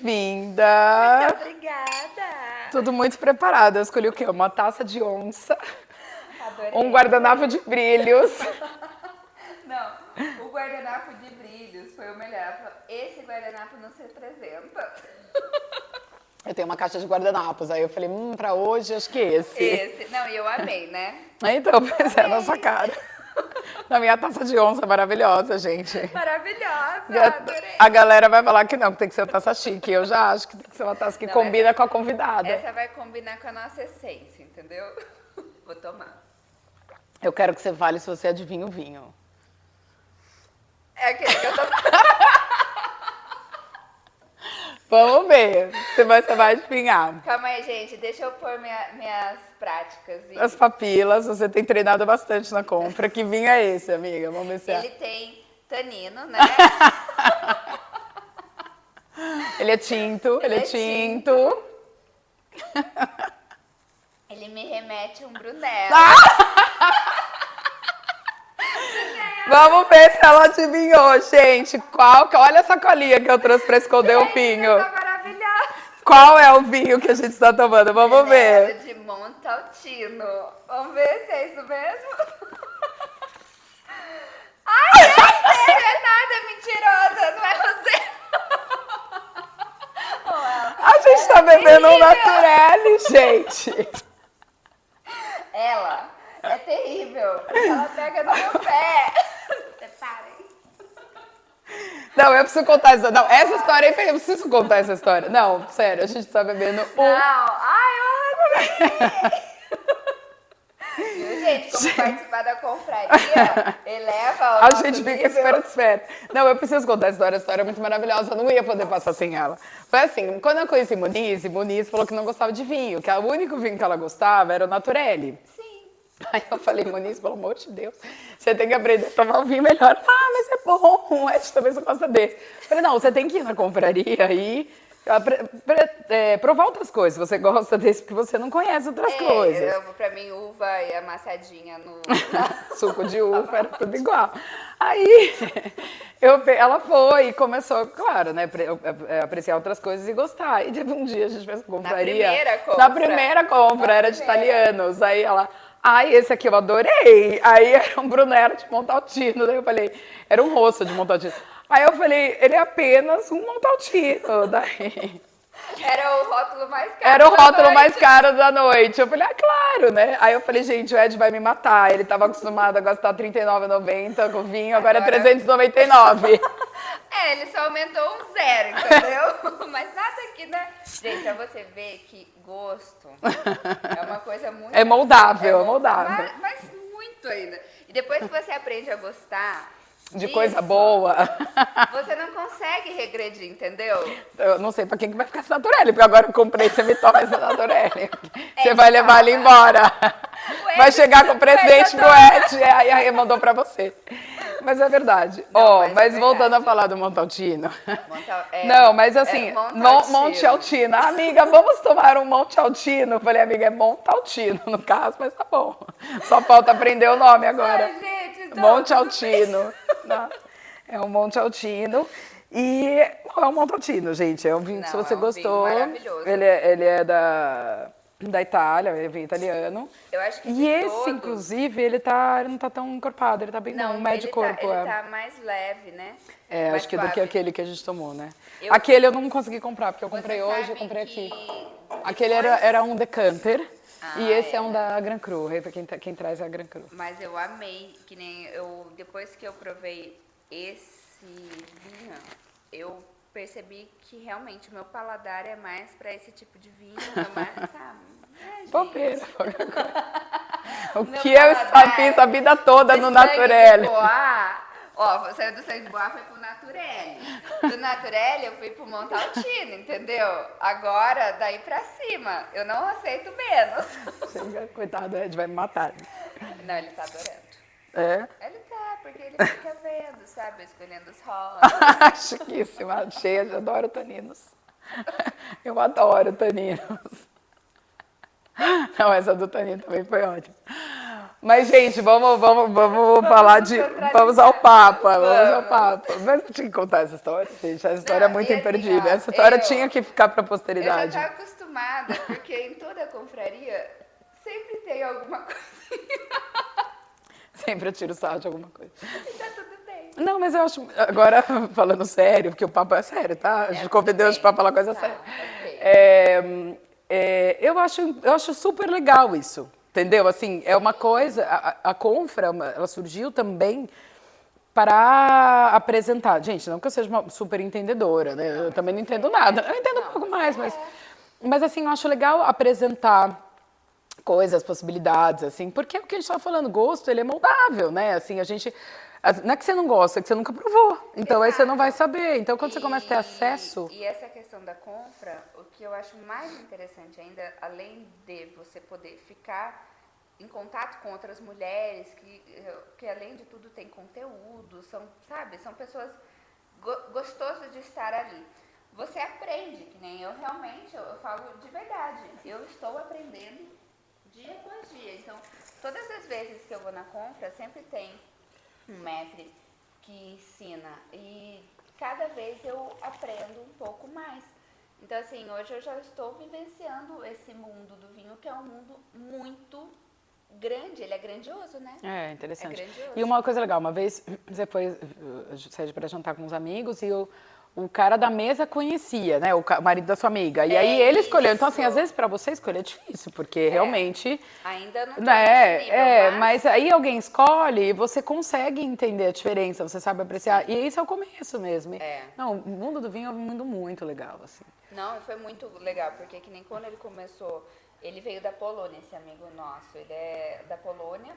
Vinda! Muito obrigada! Tudo muito preparado. Eu escolhi o quê? Uma taça de onça, Adorei. um guardanapo de brilhos. Não, o guardanapo de brilhos foi o melhor. Ela falou, esse guardanapo não se representa. Eu tenho uma caixa de guardanapos, aí eu falei, pra hoje acho que esse. Esse. Não, e eu amei, né? Então, pois é, na sua cara. Na minha taça de onça maravilhosa, gente. Maravilhosa, adorei. A galera vai falar que não, que tem que ser uma taça chique. Eu já acho que tem que ser uma taça que Não, combina com a convidada. Essa vai combinar com a nossa essência, entendeu? Vou tomar. Eu quero que você fale se você adivinha o vinho. É aquele que eu tô... Vamos ver se você vai adivinhar. Calma aí, gente. Deixa eu pôr minhas práticas. As papilas, você tem treinado bastante na compra. Que vinho é esse, amiga? Vamos ver se Ele tem tanino, né? Ele é tinto, ele é tinto. Ele me remete a um Brunello. Vamos ver se ela adivinhou, gente. Olha essa colinha que eu trouxe pra esconder o vinho. Tá maravilhosa. Qual é o vinho que a gente está tomando? Vamos ver. De Montalcino. Vamos ver se é isso mesmo. Ai, é sério, é nada mentirosa, não é você. A gente tá bebendo um Naturelli, gente. Ela é terrível, porque ela pega no meu pé. Separem. Não, eu preciso contar essa. Não, essa história aí, eu preciso contar essa história. Não, sério, a gente tá bebendo um. Não, ai, eu Viu, gente, como participar da confraria, eleva o A nosso gente fica nível. esperando, espera. Não, eu preciso contar a história é muito maravilhosa, eu não ia poder passar sem ela. Foi assim, quando eu conheci Muniz falou que não gostava de vinho, que o único vinho que ela gostava era o Naturelli. Sim. Aí eu falei, Muniz, pelo amor de Deus, você tem que aprender a tomar um vinho melhor. Ah, mas é bom, o Ed também só gosta desse. Eu falei, não, você tem que ir na confraria aí, provar outras coisas. Você gosta desse porque você não conhece outras coisas. Pra mim, uva e amassadinha no... Suco de uva, era tudo igual. Aí ela foi e começou, claro, né, apreciar outras coisas e gostar. E teve um dia a gente fez confraria. Na primeira compra, era de italianos. Aí ela, ai, esse aqui eu adorei. Aí era um Brunello de Montalcino. Daí eu falei, era um rosto de Montalcino. Aí eu falei, ele é apenas um Montalcino. Daí... Era o rótulo mais caro. Era o rótulo mais caro da noite. Eu falei, ah, claro, né? Aí eu falei, gente, o Ed vai me matar. Ele tava acostumado a gastar R$ 39,90 com vinho, agora é 399. Ele só aumentou um zero, entendeu? Mas nada aqui, né? Gente, pra você ver que gosto é uma coisa muito... É moldável, é moldável. Mas muito ainda. E depois que você aprende a gostar... De coisa boa. Você não consegue regredir, entendeu? Eu não sei pra quem que vai ficar esse Naturelli, porque agora eu comprei, você me toma esse Naturelli. Você vai levar ele embora. Vai chegar com presente pro Ed, aí mandou pra você. Mas é verdade. Mas voltando a falar do Montalcino. Não, mas assim, Monte Altino. Amiga, vamos tomar um Monte Altino. Eu falei, amiga, é Montalcino no caso, mas tá bom. Só falta aprender o nome agora. Ai, gente, Monte Altino. É um Monte Altino. E é um Monte Altino, gente. É um vinho que se você gostou. Maravilhoso. Ele é da Itália, ele é vinho italiano. Eu acho que e esse, inclusive, ele não tá tão encorpado, ele tá bem bom, médio corpo. Ele tá mais leve, né? É, mais acho que suave. do que aquele que a gente tomou, né? Aquele eu não consegui comprar, porque eu comprei hoje, eu comprei aqui. Aquele era um decanter. E esse é um da Gran Cru, quem traz é a Gran Cru. Mas eu amei, que nem depois que eu provei esse vinho, eu percebi que realmente o meu paladar é mais pra esse tipo de vinho, mais, sabe? Bobeira. O que eu fiz a vida toda no Naturelli. Ó, saiu do sangue de boa, foi pro Naturelli. Do Naturelli eu fui pro Montalcino, entendeu? Agora, daí pra cima, eu não aceito menos. Coitado, Ed vai me matar. Não, ele tá adorando. É? Ele tá, porque ele fica vendo, sabe? Escolhendo os rótulos. Chiquíssima, cheia, eu adoro taninos. Eu adoro taninos. Não, essa do tanino também foi ótima. Mas, gente, vamos falar de. Vamos ao Papa. Vamos ao Papa. Mas eu tinha que contar essa história, gente. Essa história é muito imperdível. Essa história tinha que ficar para a posteridade. Eu já estava acostumada, porque em toda a confraria sempre tem alguma coisa. Sempre eu tiro sarro de alguma coisa. E tá tudo bem. Não, mas eu acho. Agora, falando sério, porque o papo é sério, tá? A gente convidou hoje para falar coisa séria. Okay. Eu acho super legal isso. Entendeu? Assim, é uma coisa. A Confra, ela surgiu também para apresentar. Gente, não que eu seja uma super entendedora, né? Eu também não entendo nada. Eu entendo um pouco mais, mas assim, eu acho legal apresentar coisas, possibilidades, assim, porque é o que a gente estava falando, gosto, ele é moldável, né? Assim, não é que você não gosta, é que você nunca provou. Então, aí você não vai saber. Então, quando você começa a ter acesso... E essa questão da compra, o que eu acho mais interessante ainda, além de você poder ficar em contato com outras mulheres, que além de tudo tem conteúdo, são pessoas gostosas de estar ali. Você aprende, que nem eu realmente, eu falo de verdade, eu estou aprendendo dia após dia. Então, todas as vezes que eu vou na compra, sempre tem um maître que ensina e cada vez eu aprendo um pouco mais. Então, assim, hoje eu já estou vivenciando esse mundo do vinho, que é um mundo muito grande, ele é grandioso, né? É, interessante. É grandioso. E uma coisa legal, uma vez você saiu para jantar com uns amigos e o cara da mesa conhecia, né? O marido da sua amiga. E aí ele escolheu. Então, assim, às vezes para você escolher é difícil, porque realmente... Ainda não tem esse nível, mas aí alguém escolhe e você consegue entender a diferença, você sabe apreciar. E isso é o começo mesmo. Não, o mundo do vinho é um mundo muito legal, assim. Não, foi muito legal, porque que nem quando ele começou, ele veio da Polônia, esse amigo nosso. Ele é da Polônia,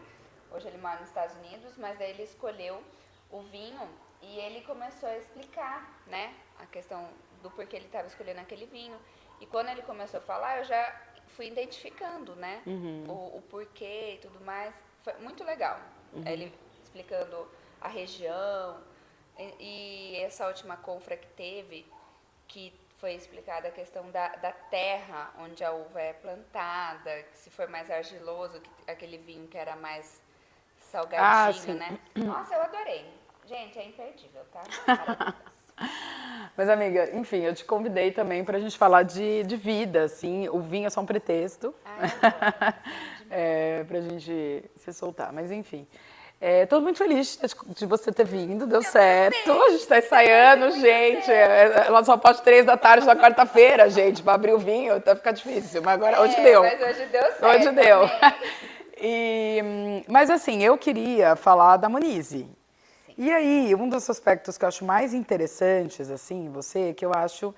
hoje ele mora nos Estados Unidos, mas daí ele escolheu o vinho e ele começou a explicar, né, a questão do porquê ele estava escolhendo aquele vinho. E quando ele começou a falar, eu já fui identificando, né, o porquê e tudo mais. Foi muito legal. Ele explicando a região e essa última confra que teve, que foi explicada a questão da terra onde a uva é plantada, que se for mais argiloso, que aquele vinho que era mais salgadinho, né? Nossa, eu adorei. Gente, é imperdível, tá? Mas, amiga, enfim, eu te convidei também pra gente falar de vida, assim. O vinho é só um pretexto pra gente se soltar, mas enfim. Tô muito feliz de você ter vindo, deu certo. A gente tá ensaiando, gente. Ela só pode 3 da tarde na quarta-feira, gente, pra abrir o vinho, tá ficar difícil. Mas agora, hoje deu. Mas hoje deu certo. Hoje deu. Mas assim, eu queria falar da Monize. E aí, um dos aspectos que eu acho mais interessantes, assim, você, que eu acho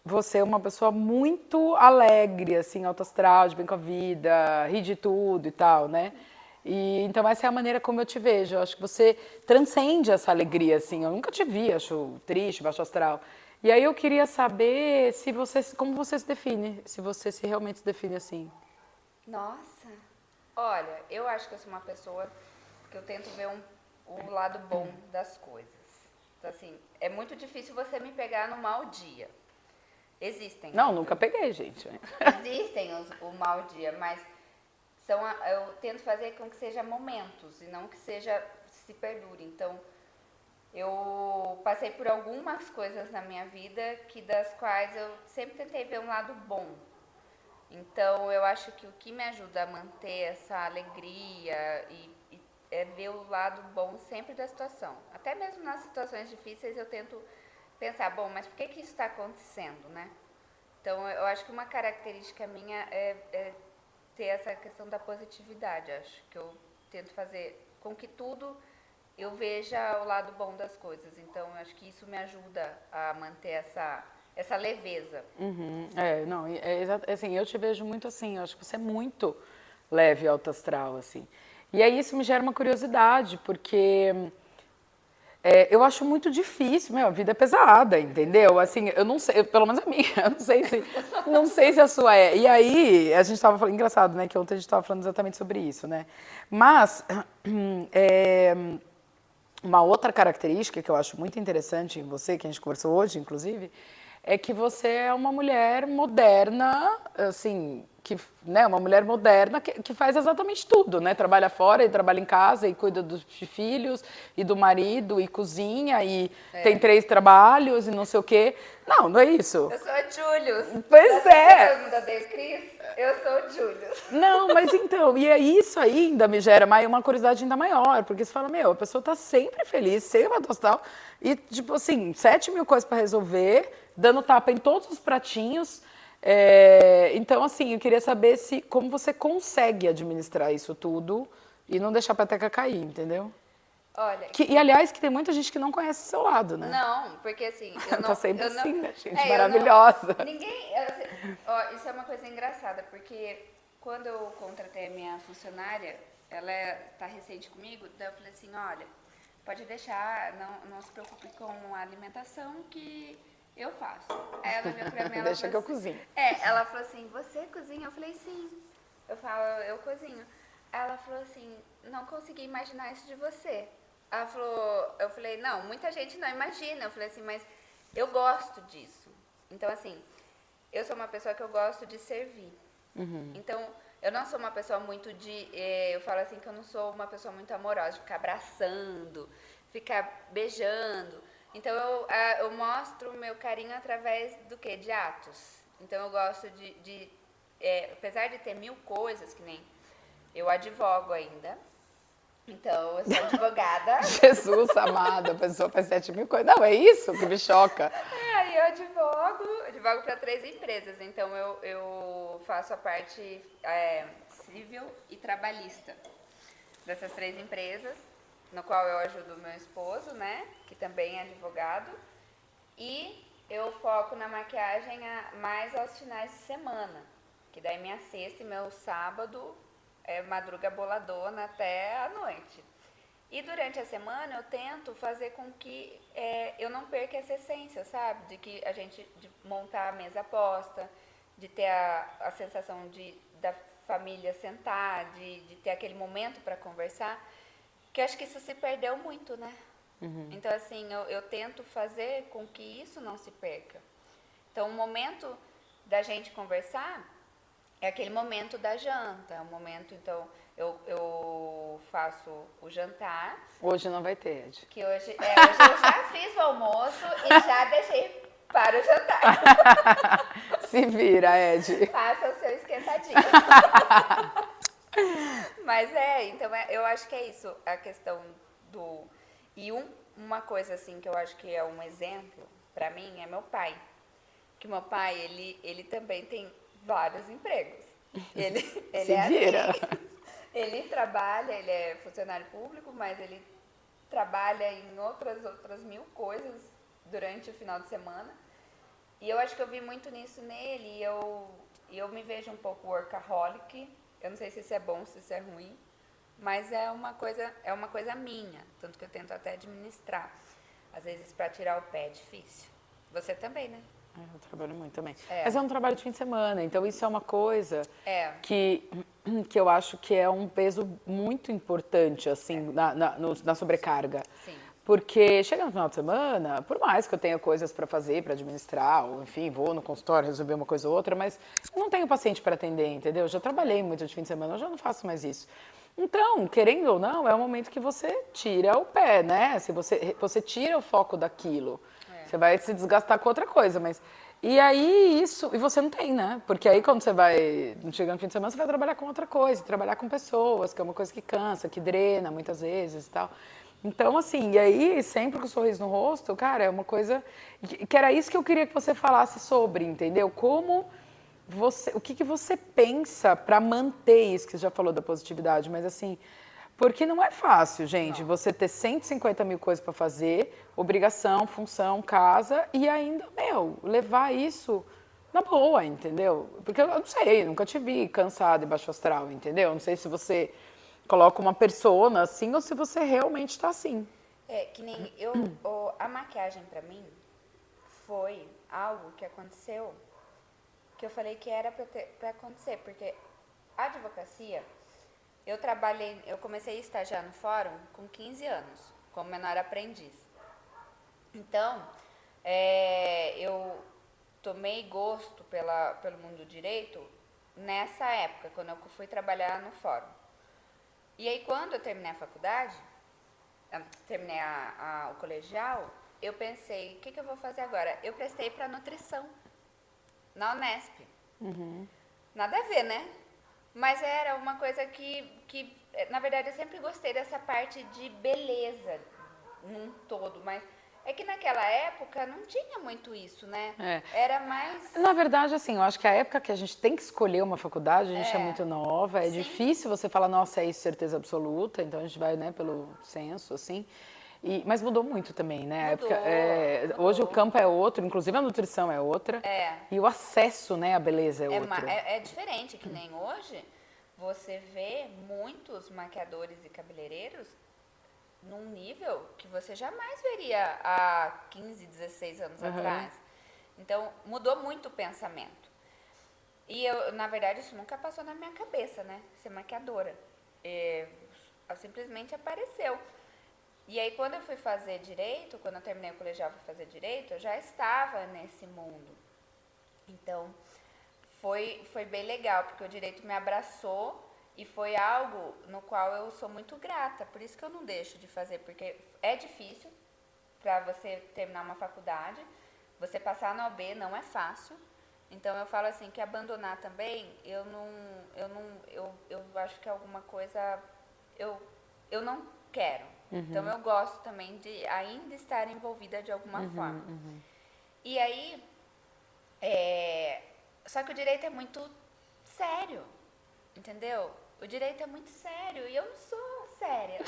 você é uma pessoa muito alegre, assim, alto astral, de bem com a vida, ri de tudo e tal, né? E, então essa é a maneira como eu te vejo. Eu acho que você transcende essa alegria, assim. Eu nunca te vi, acho triste, baixo astral. E aí eu queria saber se você, como você se define, se você se realmente se define assim. Nossa, olha, eu acho que eu sou uma pessoa que eu tento ver o lado bom das coisas. Então, assim, é muito difícil você me pegar no mau dia. Existem. Não, nunca peguei, gente. Existem o mau dia, mas eu tento fazer com que seja momentos e não que se perdure. Então, eu passei por algumas coisas na minha vida das quais eu sempre tentei ver um lado bom. Então, eu acho que o que me ajuda a manter essa alegria é ver o lado bom sempre da situação. Até mesmo nas situações difíceis eu tento pensar, bom, mas por que isso está acontecendo, né? Então, eu acho que uma característica minha é ter essa questão da positividade. Acho que eu tento fazer com que tudo eu veja o lado bom das coisas. Então, eu acho que isso me ajuda a manter essa leveza. Assim, eu te vejo muito assim, eu acho que você é muito leve e alto astral, assim. E aí isso me gera uma curiosidade, porque eu acho muito difícil, a vida é pesada, entendeu? Assim, eu não sei, pelo menos a minha, eu não sei se a sua é. E aí, a gente estava falando, engraçado, né, que ontem a gente estava falando exatamente sobre isso, né? Mas, uma outra característica que eu acho muito interessante em você, que a gente conversou hoje, inclusive, é que você é uma mulher moderna, assim, né, uma mulher moderna que faz exatamente tudo, né? Trabalha fora e trabalha em casa e cuida dos filhos e do marido e cozinha e tem 3 trabalhos e não sei o quê. Não é isso. Eu sou a Julius. Pois é. Da The Cris, eu sou o Julius. Não, mas então, e aí isso ainda me gera uma curiosidade ainda maior, porque você fala, meu, a pessoa tá sempre feliz, sempre uma tostal, e tipo assim, 7.000 coisas para resolver, dando tapa em todos os pratinhos. Então, assim, eu queria saber como você consegue administrar isso tudo e não deixar a peteca cair, entendeu? Olha. E aliás, que tem muita gente que não conhece o seu lado, né? Não, porque assim. Eu tá não, sempre eu não, assim, né, gente? Maravilhosa. Ninguém. Assim, ó, isso é uma coisa engraçada, porque quando eu contratei a minha funcionária, ela tá recente comigo, daí eu falei assim: olha, pode deixar, não se preocupe com a alimentação que eu faço. Aí ela olhou pra mim, ela Deixa falou que eu assim, cozinho. Ela falou assim, você cozinha? Eu falei, sim. Eu falo, eu cozinho. Aí ela falou assim, não consegui imaginar isso de você. Ela falou, eu falei, não, muita gente não imagina. Eu falei assim, mas eu gosto disso. Então, assim, eu sou uma pessoa que eu gosto de servir. Então, eu não sou uma pessoa muito eu falo assim que eu não sou uma pessoa muito amorosa, de ficar abraçando, ficar beijando. Então, eu mostro o meu carinho através do quê? De atos. Então, eu gosto apesar de ter 1000 coisas, que nem eu advogo ainda. Então, eu sou advogada. Jesus amado, a pessoa faz 7.000 coisas. Não, é isso que me choca. Aí eu advogo para 3 empresas. Então, eu faço a parte civil e trabalhista dessas 3 empresas, no qual eu ajudo o meu esposo, né, que também é advogado, e eu foco na maquiagem mais aos finais de semana, que daí minha sexta e meu sábado é madruga boladona até a noite. E durante a semana eu tento fazer com que eu não perca essa essência, sabe? De montar a mesa posta, de ter a sensação da família sentar, de ter aquele momento para conversar, que eu acho que isso se perdeu muito, né? Então, assim, eu tento fazer com que isso não se perca. Então, o momento da gente conversar é aquele momento da janta, o momento, então, eu faço o jantar. Hoje não vai ter, Ed. Que hoje eu já fiz o almoço e já deixei para o jantar. Se vira, Ed. Faça o seu esquentadinho. Mas então eu acho que é isso, a questão do... E uma coisa assim que eu acho que é um exemplo para mim é meu pai. Que meu pai, ele também tem vários empregos. Ele Se é vira. assim. Ele trabalha, ele é funcionário público, mas ele trabalha em outras 1000 coisas durante o final de semana. E eu acho que eu vi muito nisso nele, e eu me vejo um pouco workaholic. Eu não sei se isso é bom, se isso é ruim, mas é uma coisa minha, tanto que eu tento até administrar. Às vezes para tirar o pé é difícil. Você também, né? Eu trabalho muito também. Mas é um trabalho de fim de semana, então isso é uma coisa que eu acho que é um peso muito importante, assim, na sobrecarga. Sim. Porque chega no final de semana, por mais que eu tenha coisas para fazer, para administrar, ou enfim, vou no consultório resolver uma coisa ou outra, mas eu não tenho paciente para atender, entendeu? Eu já trabalhei muito de fim de semana, eu já não faço mais isso. Então, querendo ou não, é o momento que você tira o pé, né? Se você tira o foco daquilo. Você vai se desgastar com outra coisa, mas... E aí isso... E você não tem, né? Porque aí quando você vai... Chegando no fim de semana, você vai trabalhar com outra coisa. Trabalhar com pessoas, que é uma coisa que cansa, que drena muitas vezes e tal. Então, assim, e aí, sempre com o sorriso no rosto, cara, é uma coisa... Que era isso que eu queria que você falasse sobre, entendeu? Como você... O que você pensa para manter isso, que você já falou da positividade, mas assim... Porque não é fácil, gente, você ter 150.000 coisas para fazer, obrigação, função, casa, e ainda, levar isso na boa, entendeu? Porque eu não sei, nunca te vi cansada e baixo astral, entendeu? Não sei se você coloca uma persona assim ou se você realmente está assim. Que nem a maquiagem para mim foi algo que aconteceu, que eu falei que era para acontecer, porque a advocacia... Eu comecei a estagiar no fórum com 15 anos, como menor aprendiz. Então, eu tomei gosto pelo mundo do direito nessa época, quando eu fui trabalhar no fórum. E aí, quando eu terminei a faculdade, terminei o colegial, eu pensei, o que eu vou fazer agora? Eu prestei para nutrição, na Unesp. Nada a ver, né? Mas era uma coisa que, na verdade, eu sempre gostei dessa parte de beleza num todo, mas é que naquela época não tinha muito isso, né? Era mais... Na verdade, assim, eu acho que a época que a gente tem que escolher uma faculdade, a gente é muito nova, é difícil você falar, nossa, é isso, certeza absoluta, então a gente vai, né, pelo senso, assim. Mas mudou muito também, né? Mudou, mudou. Hoje o campo é outro, inclusive a nutrição é outra. E o acesso, né, à beleza é outro. É diferente, que nem hoje, você vê muitos maquiadores e cabeleireiros num nível que você jamais veria há 15, 16 anos atrás. Então, mudou muito o pensamento. E eu, na verdade, isso nunca passou na minha cabeça, né? Ser maquiadora. Simplesmente apareceu. E aí, quando eu fui fazer direito, quando eu terminei o colegial e fui fazer direito, eu já estava nesse mundo. Então, foi bem legal, porque o direito me abraçou e foi algo no qual eu sou muito grata. Por isso que eu não deixo de fazer, porque é difícil para você terminar uma faculdade. Você passar na OAB não é fácil. Então, eu falo assim, que abandonar também, eu acho que alguma coisa eu não quero. Então, eu gosto também de ainda estar envolvida de alguma forma. E aí, só que o direito é muito sério, entendeu? O direito é muito sério e eu não sou séria.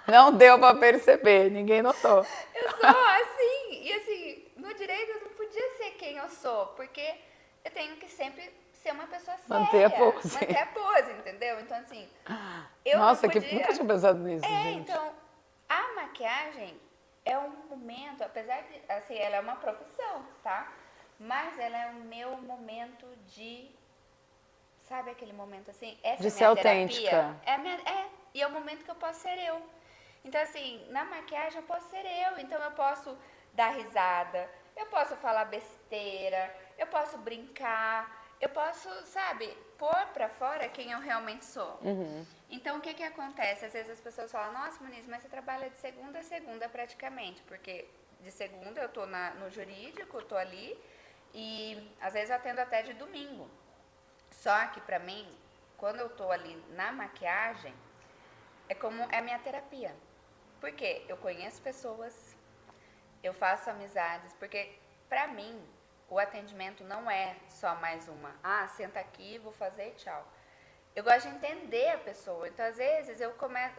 não deu pra perceber, ninguém notou. Eu sou assim, e assim, no direito eu não podia ser quem eu sou, porque eu tenho que sempre ser uma pessoa séria. Manter a pose. Manter a pose, entendeu? Então, assim, Nossa, não podia... nunca tinha pensado nisso, gente. Então, a maquiagem é um momento, apesar de, assim, ela é uma profissão, tá? Mas ela é o meu momento de, sabe aquele momento assim? Essa de é a ser minha autêntica. terapia. E é o momento que eu posso ser eu. Então, assim, na maquiagem eu posso ser eu. Então, eu posso dar risada, eu posso falar besteira, eu posso brincar, eu posso, sabe, pôr pra fora quem eu realmente sou. Então, o que acontece? Às vezes as pessoas falam, nossa, Moniz, mas você trabalha de segunda a segunda praticamente, porque de segunda eu tô no jurídico, eu tô ali, e às vezes eu atendo até de domingo. Só que pra mim, quando eu tô ali na maquiagem, é a minha terapia. Por quê? Eu conheço pessoas, eu faço amizades, porque pra mim, o atendimento não é só mais uma. Senta aqui, vou fazer, tchau. Eu gosto de entender a pessoa. Então, às vezes, eu começo...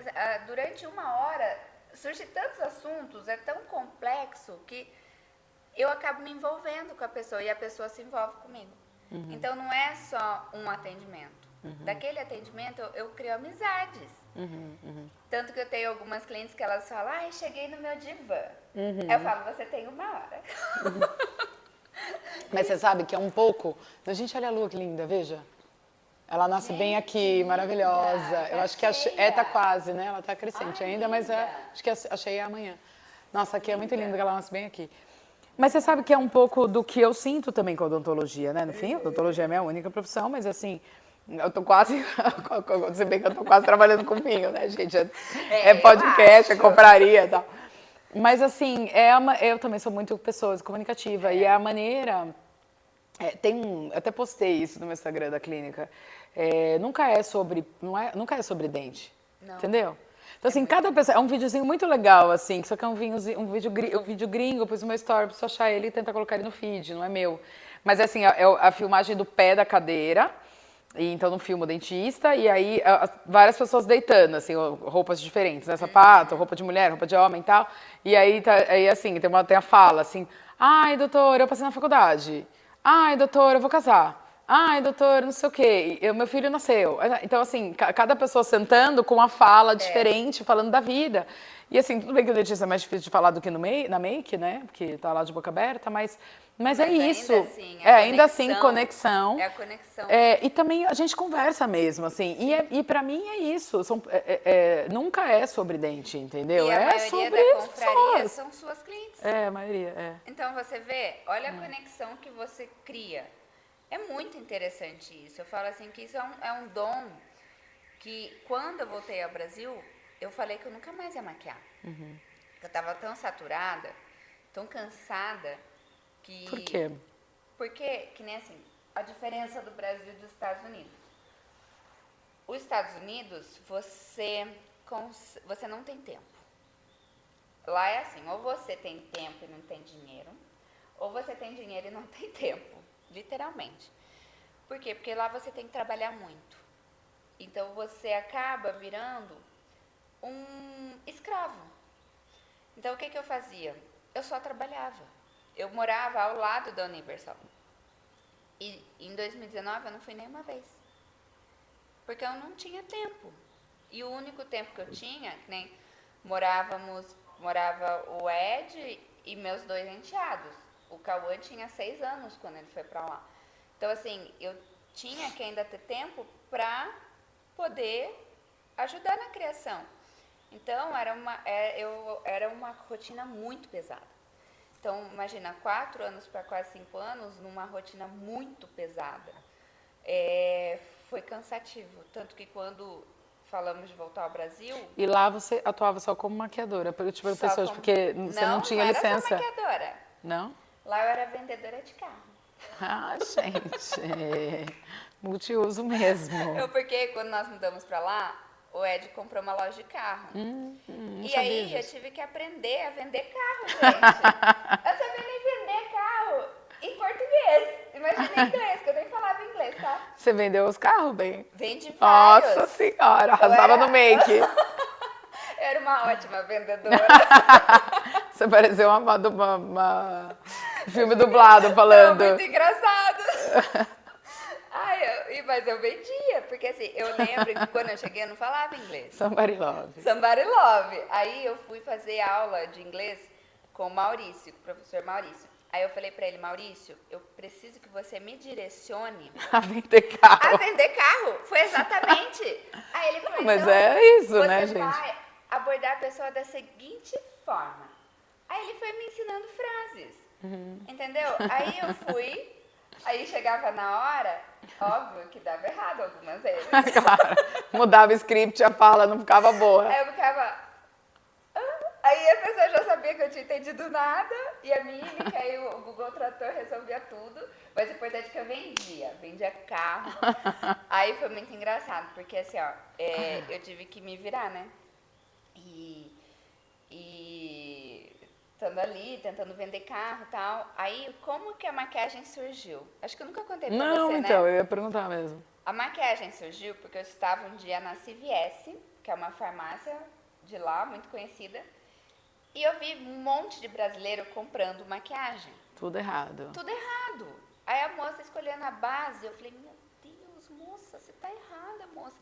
durante uma hora, surgem tantos assuntos, é tão complexo que eu acabo me envolvendo com a pessoa e a pessoa se envolve comigo. Então, não é só um atendimento. Daquele atendimento, eu crio amizades. Tanto que eu tenho algumas clientes que elas falam, cheguei no meu divã. Eu falo, você tem uma hora. Mas você sabe que é um pouco... Gente, olha a lua que linda, veja. Ela nasce bem aqui, maravilhosa. Eu acho que tá quase, né? Ela tá crescente ainda, mas acho que achei amanhã. Nossa, aqui é muito lindo que ela nasce bem aqui. Mas você sabe que é um pouco do que eu sinto também com a odontologia, né? No fim, a odontologia é a minha única profissão, mas assim, eu tô quase... Se bem que eu tô quase trabalhando com vinho, né, gente? É podcast, é compraria e tal. Mas assim, eu também sou muito pessoa comunicativa e a maneira... eu até postei isso no meu Instagram da clínica. Nunca é sobre dente, entendeu? Então, assim, cada pessoa... É um videozinho muito legal, assim, só que é um vídeo gringo, eu pus no meu story, preciso achar ele e tentar colocar ele no feed, não é meu. Mas, assim, é a filmagem do pé da cadeira, e então no filme o dentista, e aí várias pessoas deitando, assim, roupas diferentes, né? Sapato, roupa de mulher, roupa de homem e tal. E aí, assim, tem a fala, assim, ai, doutor, eu passei na faculdade. Ai, doutor, eu vou casar. Ai, doutor, não sei o quê. Meu filho nasceu. Então, assim, cada pessoa sentando com uma fala diferente, falando da vida. E, assim, tudo bem que o dentista é mais difícil de falar do que na make, né? Porque tá lá de boca aberta, mas é isso. Ainda assim, conexão. É a conexão. E também a gente conversa mesmo, assim. E pra mim é isso. Nunca é sobre dente, entendeu? E a maioria sobre da confraria pessoas. são suas clientes. A maioria, Então, você vê, olha a conexão que você cria. É muito interessante isso. Eu falo assim que isso é um dom que quando eu voltei ao Brasil, eu falei que eu nunca mais ia maquiar. Eu tava tão saturada, tão cansada, Por que... quê? Porque, que nem assim, a diferença do Brasil e dos Estados Unidos. Os Estados Unidos, você não tem tempo. Lá é assim, ou você tem tempo e não tem dinheiro, ou você tem dinheiro e não tem tempo, literalmente. Por quê? Porque lá você tem que trabalhar muito. Então você acaba virando um escravo. Então o que eu fazia? Eu só trabalhava. Eu morava ao lado da Universal. E em 2019 eu não fui nenhuma vez. Porque eu não tinha tempo. E o único tempo que eu tinha, que nem morava o Ed e meus 2 enteados. O Cauã tinha 6 anos quando ele foi pra lá. Então, assim, eu tinha que ainda ter tempo pra poder ajudar na criação. Então, era uma rotina muito pesada. Então, imagina, 4 anos para quase 5 anos, numa rotina muito pesada. Foi cansativo. Tanto que quando falamos de voltar ao Brasil... E lá você atuava só como maquiadora, porque eu te perguntei só hoje, porque você não tinha não licença. era só maquiadora. Não? Lá eu era vendedora de carro. Ah, gente, multiuso mesmo. Porque quando nós mudamos pra lá, o Ed comprou uma loja de carro. Não E sabia aí eu disso. tive que aprender a vender carro, gente. Eu sabia nem vender carro em português. Imagina em inglês, que eu nem falava inglês, tá? Você vendeu os carros bem? Vendi vários. Nossa senhora, arrasava no make. Eu era uma ótima vendedora. Você pareceu filme dublado falando. Não, muito engraçado. Mas eu vendia, porque assim, eu lembro que quando eu cheguei eu não falava inglês. Somebody love. Somebody love. Aí eu fui fazer aula de inglês com o Maurício, com o professor Maurício. Aí eu falei pra ele, Maurício, eu preciso que você me direcione A vender carro. a vender carro. Foi exatamente. Aí ele falou, Mas então, é isso, você né, gente? vai abordar a pessoa da seguinte forma. Aí ele foi me ensinando frases, entendeu? Aí eu fui, aí chegava na hora, óbvio que dava errado algumas vezes. Claro, mudava o script, a fala não ficava boa. Aí eu ficava... Aí a pessoa já sabia que eu tinha entendido nada, e a mímica e o Google Trator resolvia tudo. Mas o importante é que eu vendia carro. Aí foi muito engraçado, porque assim, ó, eu tive que me virar, né? E estando ali, tentando vender carro e tal. Aí, como que a maquiagem surgiu? Acho que eu nunca contei pra Não, você, então, né? eu ia perguntar mesmo. A maquiagem surgiu porque eu estava um dia na CVS, que é uma farmácia de lá, muito conhecida, e eu vi um monte de brasileiro comprando maquiagem. Tudo errado. Tudo errado. Aí a moça escolhendo a base, eu falei, meu Deus, moça, você tá errada, moça.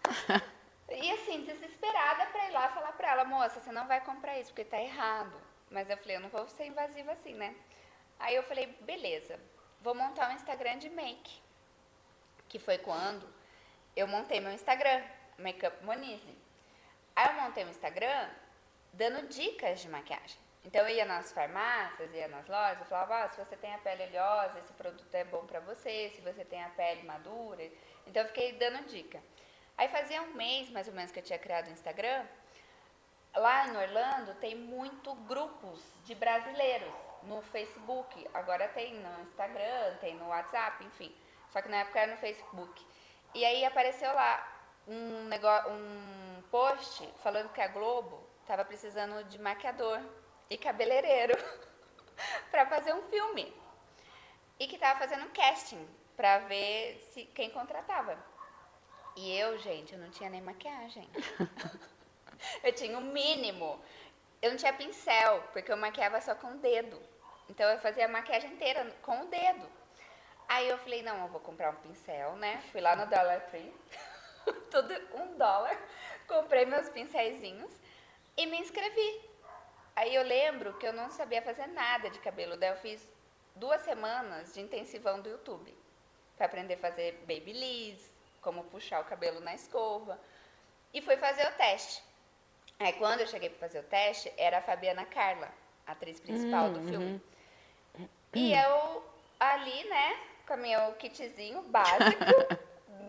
E assim, desesperada pra ir lá falar pra ela, moça, você não vai comprar isso, porque tá errado. Mas eu falei, eu não vou ser invasiva assim, né? Aí eu falei, beleza, vou montar um Instagram de make. Que foi quando eu montei meu Instagram, Makeup Monize. Aí eu montei um Instagram dando dicas de maquiagem. Então eu ia nas farmácias, ia nas lojas, eu falava, se você tem a pele oleosa, esse produto é bom pra você, se você tem a pele madura. Então eu fiquei dando dica. Aí fazia um mês, mais ou menos, que eu tinha criado o Instagram. Lá em Orlando tem muito grupos de brasileiros no Facebook. Agora tem no Instagram, tem no WhatsApp, enfim. Só que na época era no Facebook. E aí apareceu lá um post falando que a Globo estava precisando de maquiador e cabeleireiro para fazer um filme. E que estava fazendo um casting para ver quem contratava. E eu, gente, eu não tinha nem maquiagem. Eu tinha o mínimo. Eu não tinha pincel, porque eu maquiava só com o dedo. Então eu fazia a maquiagem inteira com o dedo. Aí eu falei, não, eu vou comprar um pincel, né? Fui lá no Dollar Tree, tudo $1. Comprei meus pincéisinhos e me inscrevi. Aí eu lembro que eu não sabia fazer nada de cabelo. Daí eu fiz 2 semanas de intensivão do YouTube. Pra aprender a fazer babyliss, como puxar o cabelo na escova. E fui fazer o teste. Aí quando eu cheguei pra fazer o teste, era a Fabiana Carla, a atriz principal do filme. E eu ali, né, Com o meu kitzinho básico,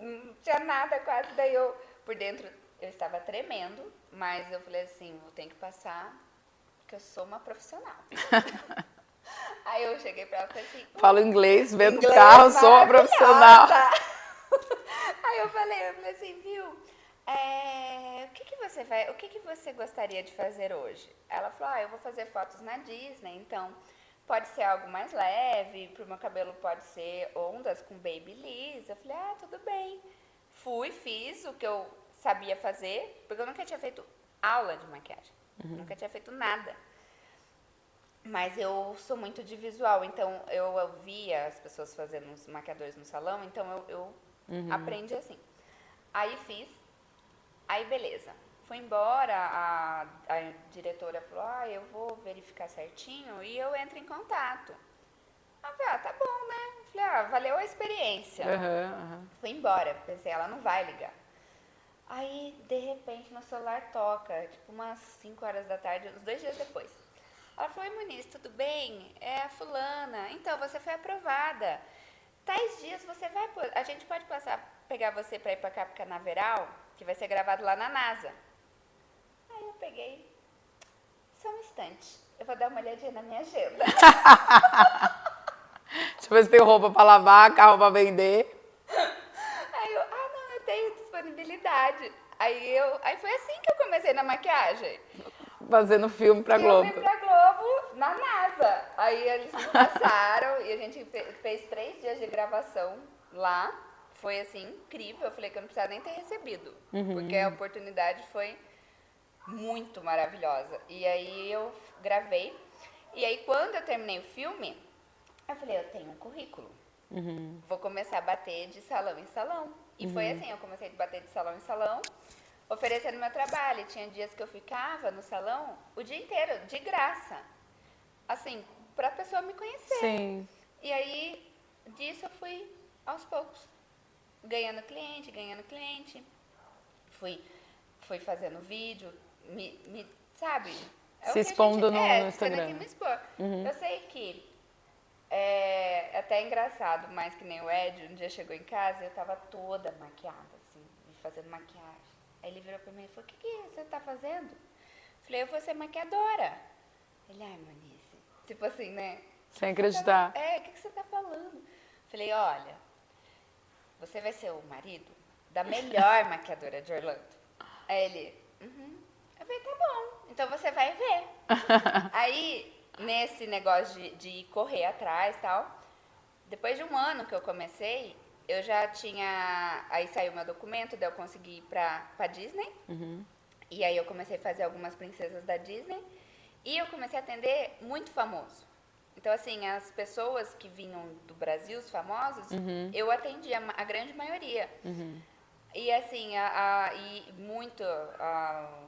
não tinha nada quase, daí eu, por dentro, eu estava tremendo, mas eu falei assim, vou ter que passar, porque eu sou uma profissional. Aí eu cheguei pra ela e falei assim... Falo inglês, vendo inglês carro, sou uma profissional. Aí eu falei assim, viu, o que que você gostaria de fazer hoje? Ela falou, eu vou fazer fotos na Disney, então pode ser algo mais leve, pro meu cabelo pode ser ondas com babyliss. Eu falei, tudo bem. Fui, fiz o que eu sabia fazer, porque eu nunca tinha feito aula de maquiagem, nunca tinha feito nada. Mas eu sou muito de visual, então eu via as pessoas fazendo os maquiadores no salão, então eu aprendi assim. Aí fiz, aí beleza. Fui embora, a diretora falou, eu vou verificar certinho e eu entro em contato. Eu falei, tá bom, né? Eu falei, valeu a experiência. Fui embora, pensei, ela não vai ligar. Aí, de repente, meu celular toca, tipo umas 5 horas da tarde, uns 2 dias depois. Ela falou, oi Muniz, tudo bem? É a fulana. Então, você foi aprovada. Tais dias você vai... A gente pode pegar você pra ir pra Cap Canaveral, que vai ser gravado lá na NASA. Aí eu peguei, só um instante, eu vou dar uma olhadinha na minha agenda. Deixa eu ver se tem roupa pra lavar, carro pra vender. Aí eu, não, eu tenho disponibilidade. Aí foi assim que eu comecei na maquiagem. Fazendo filme pra Globo. Filme pra Globo na NASA. Aí eles me passaram e a gente fez 3 dias de gravação lá. Foi assim, incrível. Eu falei que eu não precisava nem ter recebido. Porque a oportunidade foi muito maravilhosa. E aí eu gravei. E aí quando eu terminei o filme, eu falei, eu tenho um currículo. Vou começar a bater de salão em salão. E foi assim, eu comecei a bater de salão em salão, oferecendo meu trabalho. Tinha dias que eu ficava no salão o dia inteiro, de graça. Assim, pra pessoa me conhecer. Sim. E aí, disso eu fui aos poucos, ganhando cliente. Fui fazendo vídeo, sabe? Se expondo no Instagram. Sendo aqui me expor. Eu sei que é até engraçado, mas que nem o Ed, um dia chegou em casa e eu tava toda maquiada, assim, fazendo maquiagem. Aí ele virou pra mim e falou, o que você tá fazendo? Eu falei, eu vou ser maquiadora. Ele, Muniz, tipo assim, né? Sem acreditar. O que você tá falando? Eu falei, olha, você vai ser o marido da melhor maquiadora de Orlando. Aí ele, Eu falei, tá bom, então você vai ver. Aí, nesse negócio de correr atrás e tal, depois de 1 ano que eu comecei, eu já tinha... Aí saiu meu documento, daí eu consegui ir pra Disney. E aí eu comecei a fazer algumas princesas da Disney. E eu comecei a atender muito famoso. Então, assim, as pessoas que vinham do Brasil, os famosos, eu atendia a grande maioria. E assim,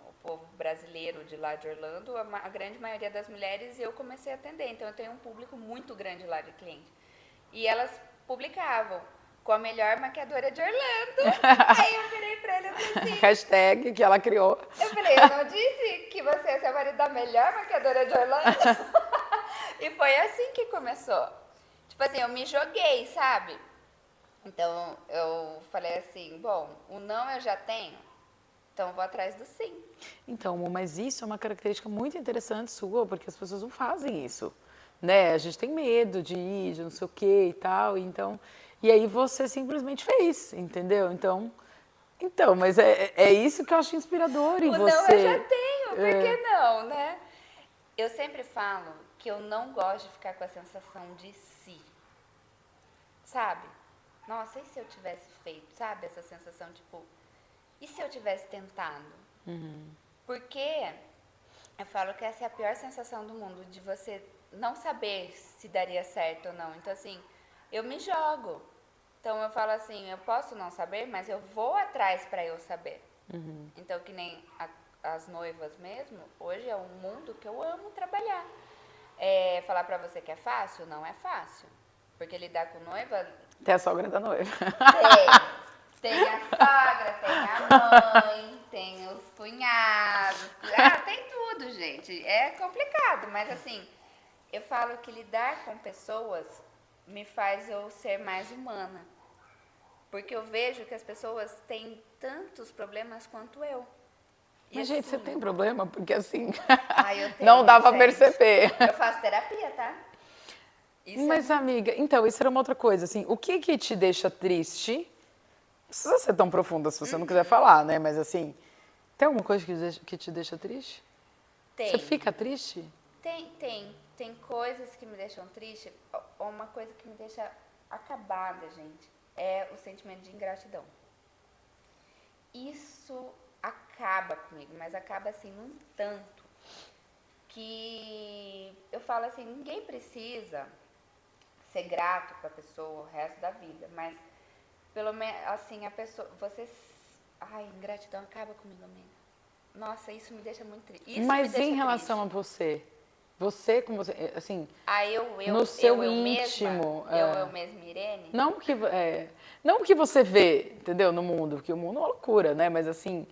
o povo brasileiro de lá de Orlando, a grande maioria das mulheres eu comecei a atender. Então, eu tenho um público muito grande lá de cliente. E elas publicavam com a melhor maquiadora de Orlando. Aí eu virei pra ele e falei assim... Hashtag que ela criou. Eu falei, eu não disse que você é seu marido da melhor maquiadora de Orlando? E foi assim que começou. Tipo assim, eu me joguei, sabe? Então, eu falei assim, bom, o não eu já tenho, então eu vou atrás do sim. Então, mas isso é uma característica muito interessante sua, porque as pessoas não fazem isso, né? A gente tem medo de ir, de não sei o que e tal, então... E aí você simplesmente fez, entendeu? Então mas é isso que eu acho inspirador em você. O não eu já tenho, por que não, né? Eu sempre falo que eu não gosto de ficar com a sensação de si, sabe? Nossa, e se eu tivesse feito, sabe? Essa sensação, tipo, e se eu tivesse tentado? Porque eu falo que essa é a pior sensação do mundo, de você não saber se daria certo ou não. Então, assim, eu me jogo. Então, eu falo assim, eu posso não saber, mas eu vou atrás para eu saber. Então, que nem as noivas mesmo, hoje é um mundo que eu amo trabalhar. Falar pra você que é fácil? Não é fácil. Porque lidar com noiva... Tem a sogra da noiva. Tem a sogra, tem a mãe, tem os cunhados. Tem tudo, gente. É complicado, mas assim, eu falo que lidar com pessoas me faz eu ser mais humana. Porque eu vejo que as pessoas têm tantos problemas quanto eu. E Mas, gente, assim, você tem problema? Porque assim, eu tenho, não dá pra gente. perceber. Eu faço terapia, tá? Isso Mas, amiga, então, isso era uma outra coisa, assim, o que que te deixa triste? Não precisa ser tão profunda se você não quiser falar, né? Mas, assim, tem alguma coisa que te deixa triste? tem. Você fica triste? Tem coisas que me deixam triste. Uma coisa que me deixa acabada, gente, é o sentimento de ingratidão. Isso acaba comigo, mas acaba assim num tanto que eu falo assim, ninguém precisa ser grato pra pessoa o resto da vida, mas pelo menos assim a pessoa, ingratidão acaba comigo, amiga. Nossa, isso me deixa muito triste. Isso me Mas deixa em relação triste. você como você, assim, Eu, no seu eu íntimo, mesma, eu mesma, Irene. não que você vê, entendeu, no mundo, porque o mundo é uma loucura, né? Mas assim,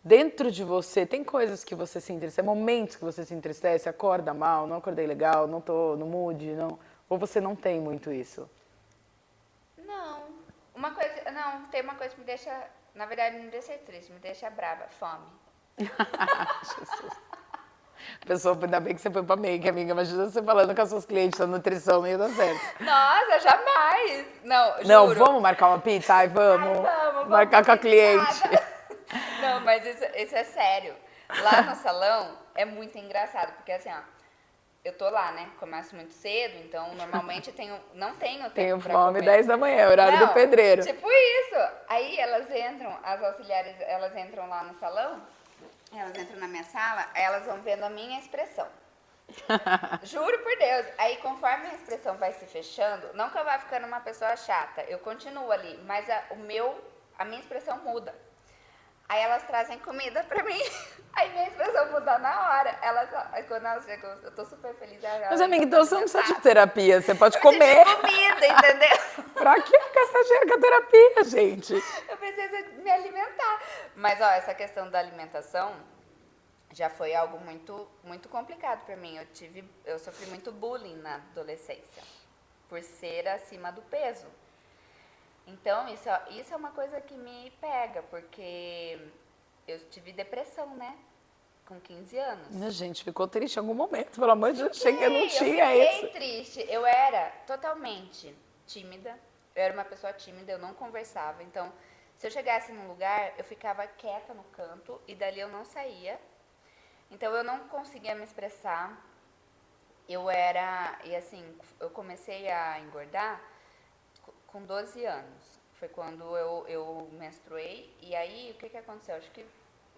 dentro de você tem coisas que você se entristece, momentos que você se entristece, acorda mal, não acordei legal, não tô no mood, não, ou você não tem muito isso? Não, tem uma coisa que me deixa, na verdade não me deixa triste, me deixa brava, fome. Jesus. Pessoa, ainda bem que você foi pra make, amiga. Imagina você falando com as suas clientes da nutrição, não ia dar certo. Nossa, jamais! Não, Não, juro. vamos marcar uma pizza? Ai, vamos. Vamos Marcar com a cliente. Não, mas isso é sério. Lá no salão é muito engraçado, porque assim, ó, eu tô lá, né? Começo muito cedo, então normalmente não tenho tempo Tenho pra fome, comer. 10 da manhã, horário do pedreiro. Tipo isso. Aí elas entram, as auxiliares, elas entram lá no salão, elas entram na minha sala, aí elas vão vendo a minha expressão. Juro por Deus. Aí conforme a expressão vai se fechando, não que eu vá ficando uma pessoa chata, eu continuo ali, mas a minha expressão muda. Aí elas trazem comida pra mim, aí minha expressão muda na hora. Aí quando elas chegam, eu tô super feliz. Mas, amiga, então você não precisa de terapia, você pode eu comer. preciso de comida, entendeu? Pra que gastar dinheiro com a terapia, gente? Eu preciso me alimentar. Mas, ó, essa questão da alimentação já foi algo muito, muito complicado pra mim. Eu sofri muito bullying na adolescência, por ser acima do peso. Então, isso é uma coisa que me pega, porque eu tive depressão, né? Com 15 anos. Minha gente, ficou triste em algum momento, pelo amor de Deus, achei que eu não tinha eu isso. fiquei triste. Eu era totalmente tímida. Eu era uma pessoa tímida, eu não conversava. Então, se eu chegasse num lugar, eu ficava quieta no canto e dali eu não saía. Então, eu não conseguia me expressar. E assim, eu comecei a engordar com 12 anos. Foi quando eu menstruei. E aí, o que aconteceu? Acho que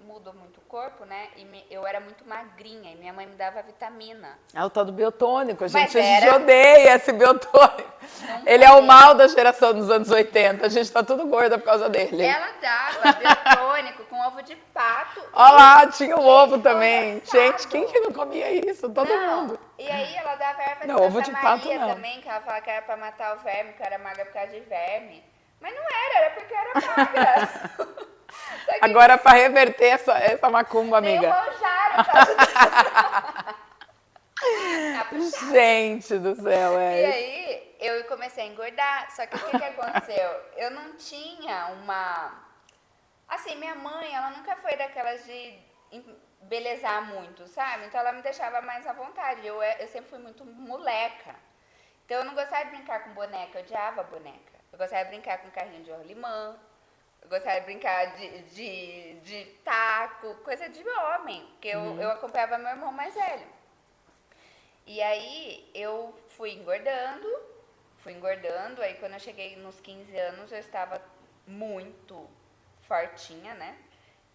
mudou muito o corpo, né? Eu era muito magrinha e minha mãe me dava vitamina. É o tal do biotônico, a gente Mas odeia esse biotônico. Ele é o mal da geração dos anos 80, a gente tá tudo gorda por causa dele. Ela dava biotônico com ovo de pato. Olha lá, tinha o ovo também. condensado. Gente, quem que não comia isso? Todo mundo. E aí ela dava erva de Não, ovo Santa de pato Maria não. também, que ela falava que era pra matar o verme, que eu era magra por causa de verme. Mas não era porque eu era magra. Agora, para reverter essa macumba, amiga. Manjaram pra ajudar. Gente do céu, E aí, eu comecei a engordar. Só que o que aconteceu? Eu não tinha uma... Assim, minha mãe, ela nunca foi daquelas de embelezar muito, sabe? Então, ela me deixava mais à vontade. Eu sempre fui muito moleca. Então, eu não gostava de brincar com boneca. Eu odiava boneca. Eu gostava de brincar com carrinho de rolimã. Eu gostava de brincar de taco, coisa de homem, porque eu acompanhava meu irmão mais velho. E aí eu fui engordando, aí quando eu cheguei nos 15 anos eu estava muito fortinha, né?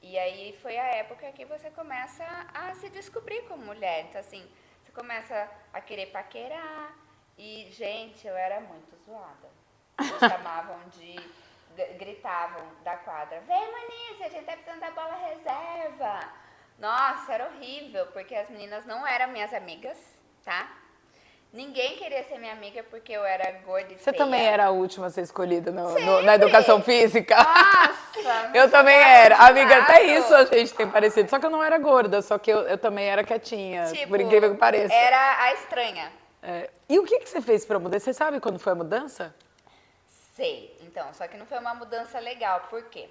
E aí foi a época que você começa a se descobrir como mulher. Então assim, você começa a querer paquerar e, gente, eu era muito zoada. Me chamavam gritavam da quadra, vem Manice, a gente tá precisando da bola reserva. Nossa, era horrível, porque as meninas não eram minhas amigas, tá? Ninguém queria ser minha amiga porque eu era gorda e feia. Você também era a última a ser escolhida na educação física? Nossa! Eu também era. Amiga, até isso a gente tem parecido. Só que eu não era gorda, só que eu também era quietinha, Tipo, por incrível que pareça. era a estranha. E o que você fez para mudar? Você sabe quando foi a mudança? Sei, então, só que não foi uma mudança legal, por quê?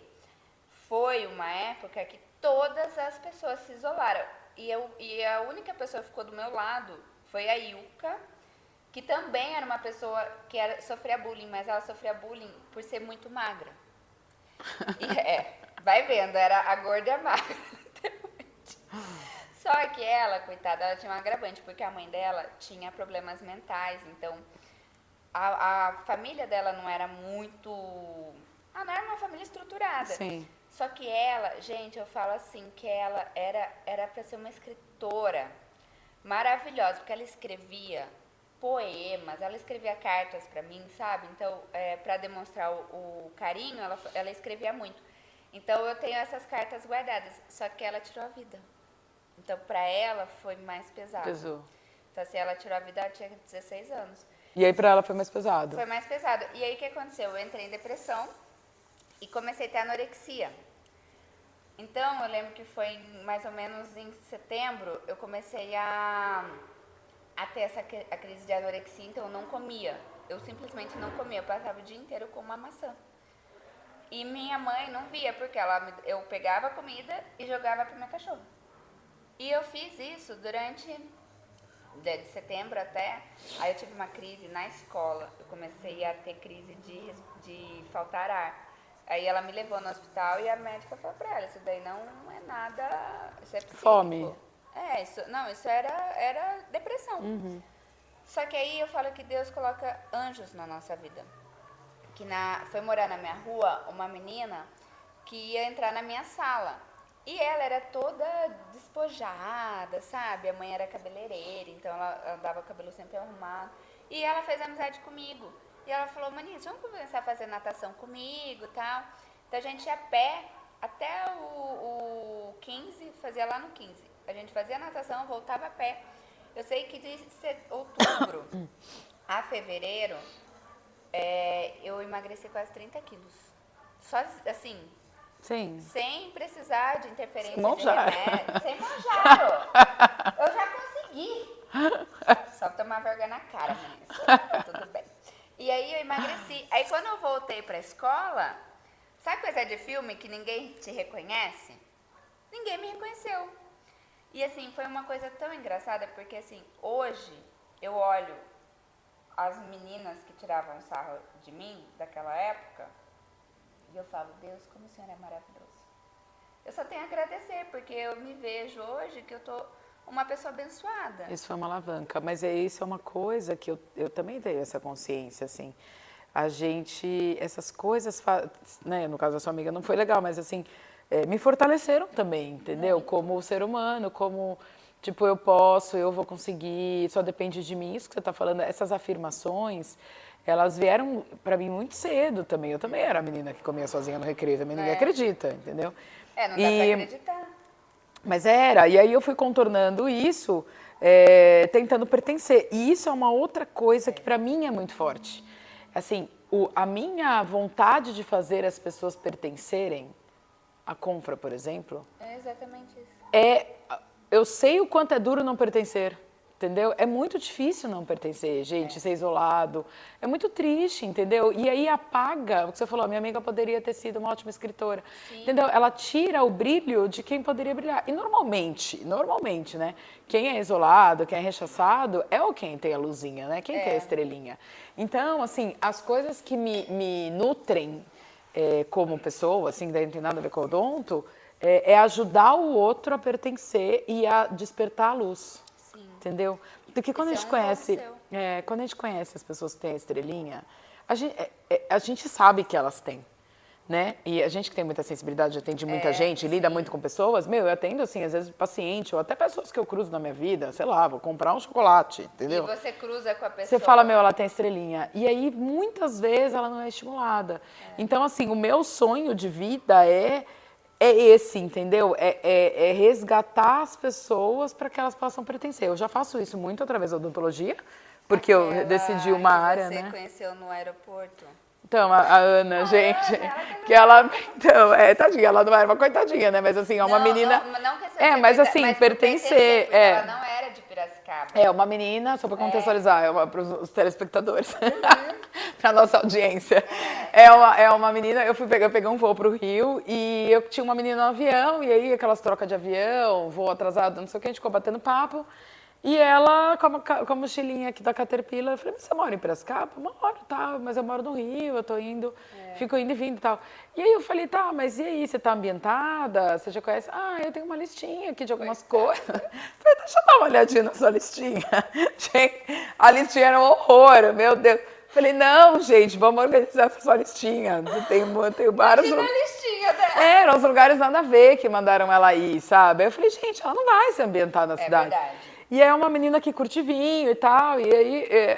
Foi uma época que todas as pessoas se isolaram. E a única pessoa que ficou do meu lado foi a Ilka, que também era uma pessoa que sofria bullying, mas ela sofria bullying por ser muito magra. Vai vendo, era a gorda e a magra. Só que ela, coitada, ela tinha um agravante, porque a mãe dela tinha problemas mentais, então a família dela não era muito... não era uma família estruturada. Sim. Só que ela, gente, eu falo assim, que ela era pra ser uma escritora maravilhosa, porque ela escrevia poemas, ela escrevia cartas pra mim, sabe? Então, pra demonstrar o carinho, ela escrevia muito. Então, eu tenho essas cartas guardadas, só que ela tirou a vida. Então, pra ela, foi mais pesado. Pesou. Então, assim, ela tirou a vida, ela tinha 16 anos. E aí pra ela foi mais pesado? Foi mais pesado. E aí, o que aconteceu? Eu entrei em depressão e comecei a ter anorexia. Então, eu lembro que foi mais ou menos em setembro, eu comecei a ter a crise de anorexia, então eu não comia. Eu simplesmente não comia, eu passava o dia inteiro com uma maçã. E minha mãe não via, porque eu pegava a comida e jogava para minha cachorra. E eu fiz isso durante, de setembro até, aí eu tive uma crise na escola. Eu comecei a ter crise de faltar ar. Aí ela me levou no hospital e a médica falou pra ela, isso daí não é nada, isso é psíquico. Fome. Isso era depressão. Uhum. Só que aí eu falo que Deus coloca anjos na nossa vida. Que foi morar na minha rua uma menina que ia entrar na minha sala. E ela era toda despojada, sabe? A mãe era cabeleireira, então ela andava com o cabelo sempre arrumado. E ela fez amizade comigo. E ela falou, Manice, vamos começar a fazer natação comigo e tal. Então a gente ia a pé até o 15, fazia lá no 15. A gente fazia natação, voltava a pé. Eu sei que de outubro a fevereiro, eu emagreci quase 30 quilos. Só assim, sim, sem precisar de interferência de manjar. remédio. Sem manjaro. Eu já consegui. Só tomar vergonha na cara, Manice. Tudo bem. E aí eu emagreci. Aí quando eu voltei pra escola, sabe coisa de filme que ninguém te reconhece? Ninguém me reconheceu. E assim, foi uma coisa tão engraçada, porque assim, hoje eu olho as meninas que tiravam sarro de mim, daquela época, e eu falo, Deus, como o Senhor é maravilhoso. Eu só tenho a agradecer, porque eu me vejo hoje que eu tô uma pessoa abençoada. Isso foi uma alavanca, mas isso é uma coisa que eu também tenho essa consciência, assim. A gente, essas coisas, né, no caso da sua amiga não foi legal, mas assim, me fortaleceram também, entendeu? Como ser humano, como, tipo, eu vou conseguir, só depende de mim, isso que você tá falando, essas afirmações, elas vieram pra mim muito cedo também. Eu também era a menina que comia sozinha no recreio, também ninguém acredita, entendeu? Não dá pra acreditar. Mas e aí eu fui contornando isso, tentando pertencer. E isso é uma outra coisa que pra mim é muito forte. Assim, a minha vontade de fazer as pessoas pertencerem, a Confra, por exemplo, É exatamente isso. eu sei o quanto é duro não pertencer, entendeu? É muito difícil não pertencer, gente, ser isolado. É muito triste, entendeu? E aí apaga o que você falou, a minha amiga poderia ter sido uma ótima escritora, entendeu? Ela tira o brilho de quem poderia brilhar. E normalmente, né? Quem é isolado, quem é rechaçado, é o quem tem a luzinha, né? Quem tem a estrelinha. Então, assim, as coisas que me nutrem como pessoa, assim, daí não tem nada a ver com o odonto, é ajudar o outro a pertencer e a despertar a luz. Sim. Entendeu? Porque quando quando a gente conhece as pessoas que têm a estrelinha, a gente sabe que elas têm, né? E a gente que tem muita sensibilidade, atende muita gente, lida muito com pessoas, eu atendo assim, às vezes paciente, ou até pessoas que eu cruzo na minha vida, sei lá, vou comprar um chocolate, entendeu? E você cruza com a pessoa. Você fala, ela tem estrelinha. E aí, muitas vezes, ela não é estimulada. Então, assim, o meu sonho de vida é esse, entendeu? É resgatar as pessoas para que elas possam pertencer. Eu já faço isso muito através da odontologia, porque eu decidi uma área, que você né? conheceu no aeroporto. Então, a Ana, gente, Ana, ela que ela, então, tadinha, ela não era uma coitadinha, né? Mas assim, é uma menina. Não questão de Mas ser assim, mas por pertencer. porque ela não era de Piracicaba. É uma menina, só para contextualizar, para os telespectadores, para nossa audiência. É uma menina, eu peguei um voo para o Rio e eu tinha uma menina no avião, e aí aquelas trocas de avião, voo atrasado, não sei o que, a gente ficou batendo papo. E ela, com a mochilinha aqui da Caterpillar, eu falei, mas você mora em Piracicaba? Moro, tá, mas eu moro no Rio, eu tô indo, fico indo e vindo e tal. E aí eu falei, tá, mas e aí, você tá ambientada? Você já conhece? Ah, eu tenho uma listinha aqui de algumas coisas. Falei, deixa eu dar uma olhadinha na sua listinha. Gente, a listinha era um horror, meu Deus. Falei, não, gente, vamos organizar essa sua listinha. Tem vários Imagina a listinha dela. eram os lugares nada a ver que mandaram ela ir, sabe? Aí eu falei, gente, ela não vai se ambientar na cidade. Verdade. E é uma menina que curte vinho e tal, e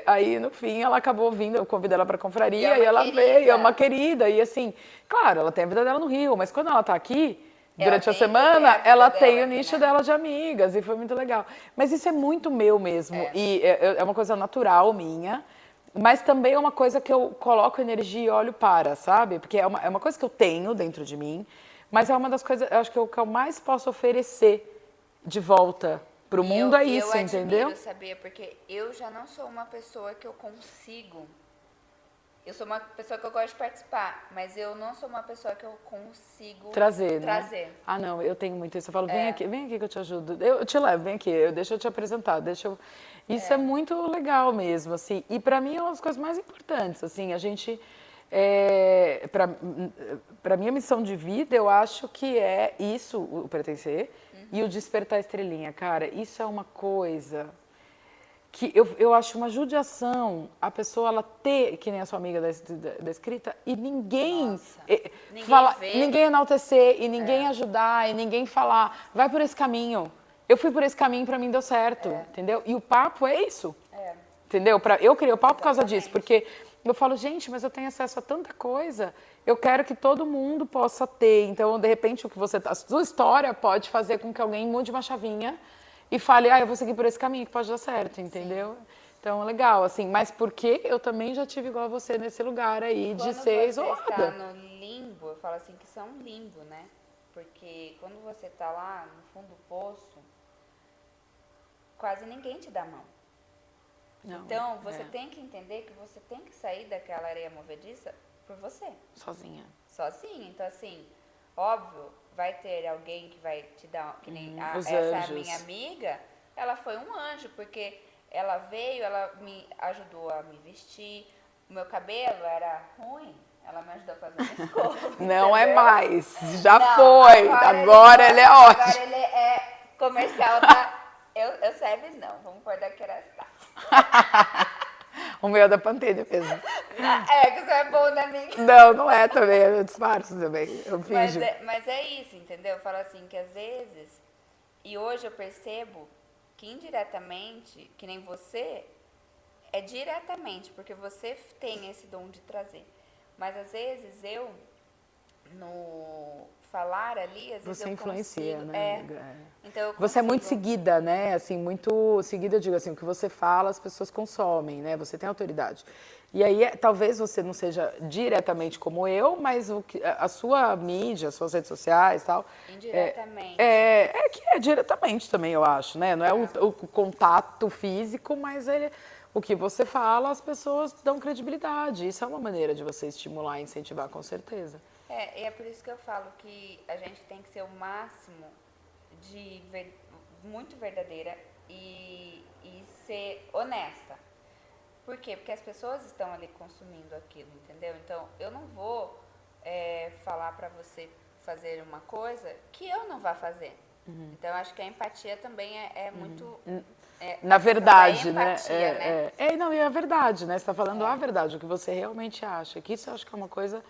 aí no fim ela acabou vindo, eu convidei ela pra confraria, e ela veio, é uma querida, e assim, claro, ela tem a vida dela no Rio, mas quando ela tá aqui, durante a semana, ela tem o nicho dela de amigas, e foi muito legal. Mas isso é muito meu mesmo, e é uma coisa natural minha, mas também é uma coisa que eu coloco energia e olho para, sabe? Porque é uma coisa que eu tenho dentro de mim, mas é uma das coisas, eu acho que o que eu mais posso oferecer de volta pro mundo é isso, entendeu? Eu sabia, porque eu já não sou uma pessoa que eu consigo. Eu sou uma pessoa que eu gosto de participar, mas eu não sou uma pessoa que eu consigo trazer. Né? Ah, não, eu tenho muito isso. Eu falo, vem aqui que eu te ajudo. Eu te levo, vem aqui, deixa eu te apresentar, Isso é muito legal mesmo, assim. E pra mim é uma das coisas mais importantes, assim, a gente... Para minha missão de vida, eu acho que é isso, o pertencer, e o despertar a estrelinha. Cara, isso é uma coisa que eu acho uma judiação a pessoa ela ter, que nem a sua amiga da escrita, e ninguém ninguém enaltecer, e ninguém ajudar, e ninguém falar, vai por esse caminho. Eu fui por esse caminho, pra mim deu certo, entendeu? E o papo é isso, entendeu? Eu criei o papo por causa disso, porque eu falo, gente, mas eu tenho acesso a tanta coisa, eu quero que todo mundo possa ter. Então, de repente, a sua história pode fazer com que alguém mude uma chavinha e fale, eu vou seguir por esse caminho que pode dar certo, entendeu? Sim. Então, legal, assim, mas porque eu também já tive igual a você nesse lugar aí de ser isolada. Quando você está no limbo, eu falo assim que isso é um limbo, né? Porque quando você está lá no fundo do poço, quase ninguém te dá mão. Não, então, você tem que entender que você tem que sair daquela areia movediça por você. Sozinha. Sozinha. Então, assim, óbvio, vai ter alguém que vai te dar... Que nem essa minha amiga, ela foi um anjo, porque ela veio, ela me ajudou a me vestir. O meu cabelo era ruim, ela me ajudou a fazer uma escova. Não entendeu? É mais, já não, foi. Agora ele é ótimo. Agora ele é comercial da... Eu serve não, vamos pôr da Kerastase. O meu é da Pantene mesmo. Que você é bom, né, amiga? Não é também, eu disfarço também, eu finjo. Mas é isso, entendeu? Eu falo assim, que às vezes, e hoje eu percebo que indiretamente, que nem você, é diretamente, porque você tem esse dom de trazer. Mas às vezes eu, no falar ali, às vezes você eu influencia, consigo, né, amiga? Então você é muito seguida, né? Assim, muito seguida, eu digo assim, o que você fala, as pessoas consomem, né? Você tem autoridade. E aí, talvez você não seja diretamente como eu, mas a sua mídia, as suas redes sociais e tal... Indiretamente. Que é diretamente também, eu acho, né? Não é o contato físico, mas o que você fala, as pessoas dão credibilidade. Isso é uma maneira de você estimular e incentivar, com certeza. E é por isso que eu falo que a gente tem que ser o máximo de muito verdadeira e ser honesta. Por quê? Porque as pessoas estão ali consumindo aquilo, entendeu? Então, eu não vou falar pra você fazer uma coisa que eu não vá fazer. Então, eu acho que a empatia também é muito... Na verdade, empatia, né? Não, e é a verdade, né? Você tá falando a verdade, o que você realmente acha. Que isso eu acho que é uma coisa...